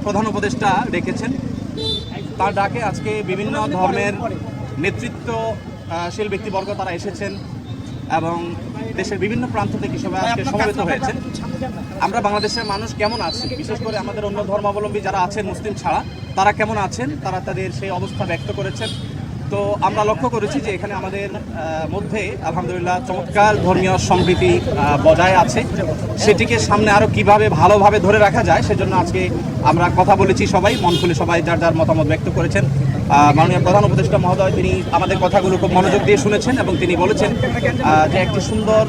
প্রধান উপদেষ্টা ডেকেছেন। তার ডাকে আজকে বিভিন্ন ধর্মের নেতৃত্বশীল ব্যক্তিবর্গ তারা এসেছেন এবং দেশের বিভিন্ন প্রান্ত থেকে সবাই আজকে সমবেত হয়েছেন। আমরা বাংলাদেশের মানুষ কেমন আছি, বিশেষ করে আমাদের অন্য ধর্মাবলম্বী যারা আছেন মুসলিম ছাড়া, তারা কেমন আছেন, তারা তাদের সেই অবস্থা ব্যক্ত করেছেন। তো আমরা লক্ষ্য করেছি যে এখানে আমাদের মধ্যে আলহামদুলিল্লাহ চমৎকার ধর্মীয় সম্প্রীতি বজায় আছে। সেটিকে সামনে আরও কিভাবে ভালোভাবে ধরে রাখা যায় সেজন্য আজকে আমরা কথা বলেছি, সবাই মন খুলে সবাই যার যার মতামত ব্যক্ত করেছেন। মাননীয় প্রধান উপদেষ্টা মহোদয় তিনি আমাদের কথাগুলো খুব মনোযোগ দিয়ে শুনেছেন এবং তিনি বলেছেন যে একটি সুন্দর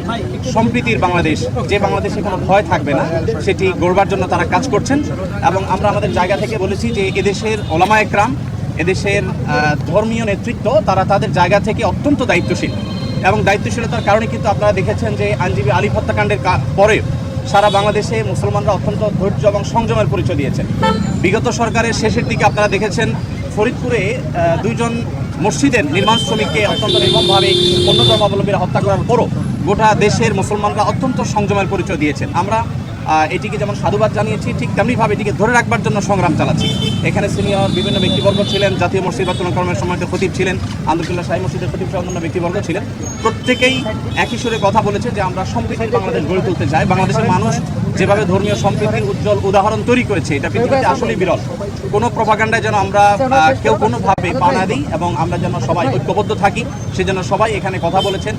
সম্প্রীতির বাংলাদেশ, যে বাংলাদেশে কোনো ভয় থাকবে না, সেটি গড়বার জন্য তারা কাজ করছেন। এবং আমরা আমাদের জায়গা থেকে বলেছি যে এদেশের ওলামা একরাম, এদেশের ধর্মীয় নেতৃত্ব তারা তাদের জায়গা থেকে অত্যন্ত দায়িত্বশীল এবং দায়িত্বশীলতার কারণে কিন্তু আপনারা দেখেছেন যে আইনজীবী আলিফ হত্যাকাণ্ডের পরে সারা বাংলাদেশে মুসলমানরা অত্যন্ত ধৈর্য এবং সংযমের পরিচয় দিয়েছেন। বিগত সরকারের শেষের দিকে আপনারা দেখেছেন ফরিদপুরে দুইজন মসজিদের নির্মাণ শ্রমিককে অত্যন্ত নির্মমভাবে অন্য ধর্মাবলম্বীরা হত্যা করার পরও গোটা দেশের মুসলমানরা অত্যন্ত সংযমের পরিচয় দিয়েছেন। আমরা এটিকে যেমন সাধুবাদ জানিয়েছি, ঠিক তেমনিভাবে এটিকে ধরে রাখবার জন্য সংগ্রাম চালাচ্ছি। এখানে সিনিয়র বিভিন্ন ব্যক্তিবর্গ ছিলেন, জাতীয় মসজিদ বাস্তবায়ন কর্মের সময়তে খতিব ছিলেন, আন্দরকিল্লা শাহী মসজিদের খতিব সহ অন্যান্য ব্যক্তিবর্গ ছিলেন। প্রত্যেকেই একই সুরে কথা বলেছে যে আমরা সম্প্রীতির বাংলাদেশ গড়ে তুলতে চাই। বাংলাদেশের মানুষ যেভাবে ধর্মীয় সম্প্রীতির উজ্জ্বল উদাহরণ তৈরি করেছে, এটা পৃথিবীতে আসলেই বিরল। কোনো প্রপাগান্ডায় যেন আমরা কেউ কোনোভাবে পা না দিই এবং আমরা যেন সবাই ঐক্যবদ্ধ থাকি, সেজন্য সবাই এখানে কথা বলেছেন।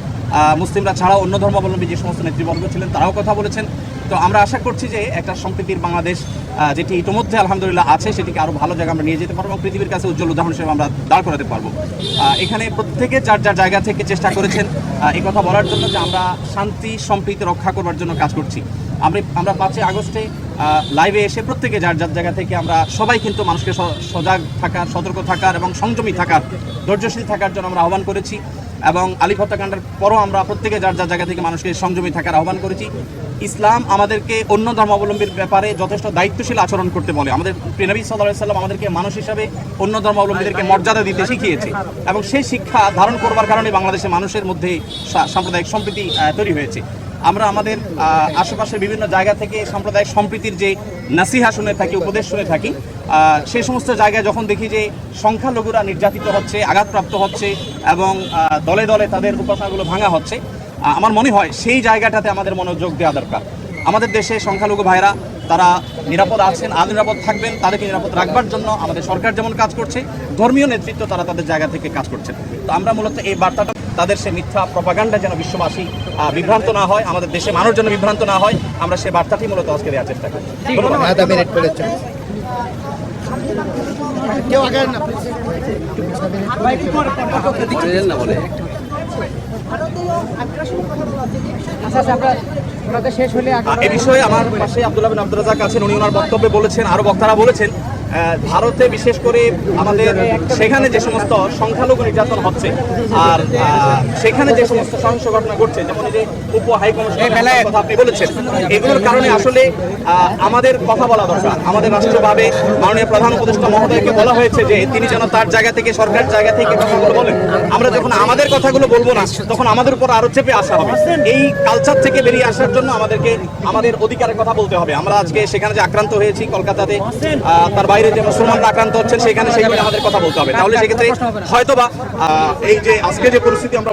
মুসলিমরা ছাড়াও অন্য ধর্মাবলম্বী যে সমস্ত নেতৃবর্গ ছিলেন তারাও কথা বলেছেন। তো আমরা আশা করছি যে একটা সম্প্রীতির বাংলাদেশ যেটি ইতিমধ্যে আলহামদুলিল্লাহ আছে, সেটিকে আরও ভালো জায়গা আমরা নিয়ে যেতে পারবো এবং পৃথিবীর কাছে উজ্জ্বল উদাহরণ হিসেবে আমরা দাঁড় করাতে পারবো। এখানে প্রত্যেকে যার যার জায়গা থেকে চেষ্টা করেছেন এই কথা বলার জন্য যে আমরা শান্তি সম্প্রীতি রক্ষা করবার জন্য কাজ করছি। আমরা 5 আগস্টে লাইভে এসে প্রত্যেকে যার যার জায়গা থেকে আমরা সবাই কিন্তু মানুষকে সজাগ থাকার, সতর্ক থাকার এবং সংযমী থাকার, ধৈর্যশীল থাকার জন্য আমরা আহ্বান করেছি। এবং আলিফ হত্যাকাণ্ডের পরও আমরা প্রত্যেকে যার যার জায়গা থেকে মানুষকে সংযমী থাকার আহ্বান করেছি। ইসলাম আমাদেরকে অন্য ধর্মাবলম্বীর ব্যাপারে যথেষ্ট দায়িত্বশীল আচরণ করতে বলে। আমাদের প্রিয় নবী সাল্লাল্লাহু আলাইহি ওয়াসাল্লাম আমাদেরকে মানুষ হিসাবে অন্য ধর্মাবলম্বীদেরকে মর্যাদা দিতে শিখিয়েছে এবং সেই শিক্ষা ধারণ করবার কারণে বাংলাদেশের মানুষের মধ্যে সাম্প্রদায়িক সম্প্রীতি তৈরি হয়েছে। আমরা আমাদের আশেপাশের বিভিন্ন জায়গা থেকে সাম্প্রদায়িক সম্প্রীতির যে নাসিহা শুনে থাকি, উপদেশ শুনে থাকি, সেই সমস্ত জায়গায় যখন দেখি যে সংখ্যালঘুরা নির্যাতিত হচ্ছে, আঘাতপ্রাপ্ত হচ্ছে এবং দলে দলে তাদের উপাসনাগুলো ভাঙা হচ্ছে, আমার মনে হয় সেই জায়গাটাতে আমাদের মনোযোগ দেওয়া দরকার। আমাদের দেশে সংখ্যালঘু ভাইরা তারা নিরাপদ আছেন, আর নিরাপদ থাকবেন, তাদেরকে নিরাপদ রাখবার জন্য আমাদের সরকার যেমন কাজ করছে, ধর্মীয় নেতৃত্ব তারা তাদের জায়গা থেকে কাজ করছেন। তো আমরা মূলত এই বার্তাটা তাদের সে মিথ্যা প্রপাগান্ডা যেন বিশ্ববাসী বিভ্রান্ত না হয়, আমাদের দেশে মানুষ যেন বিভ্রান্ত না হয়, আমরা সে বার্তাটি মূলত আজকে দেওয়ার চেষ্টা করি। এ বিষয়ে আমার পাশে আব্দুল্লাহ বিন আব্দুর রাজ্জাক আছেন, উনি ওনার বক্তব্যে বলেছেন, আরও বক্তারা বলেছেন ভারতে বিশেষ করে আমাদের সেখানে যে সমস্ত সংখ্যালঘু নির্যাতন হচ্ছে আর সেখানে যে সমস্ত সহিংস ঘটনা ঘটছে, যেমন এই যে উপ হাই কমিশনের কথা আপনি বলেছেন, এগুলোর কারণে আসলে আমাদের কথা বলা দরকার। আমাদের রাষ্ট্রভাবে মাননীয় প্রধান উপদেষ্টা মহোদয়কে বলা হয়েছে যে তিনি যেন তার জায়গা থেকে, সরকার জায়গা থেকে কথাগুলো বলেন। আমরা যখন আমাদের কথাগুলো বলবো না, তখন আমাদের উপর আরো চেপে আসা হবে। এই কালচার থেকে বেরিয়ে আসার জন্য আমাদেরকে আমাদের অধিকারের কথা বলতে হবে। আমরা আজকে সেখানে যে আক্রান্ত হয়েছি কলকাতাতে, তার বাইরে যে মুসলমানরা আক্রান্ত হচ্ছেন সেখানে, সেগুলো আমাদের কথা বলতে হবে। তাহলে সেক্ষেত্রে হয়তোবা এই যে আজকে যে পরিস্থিতি আমরা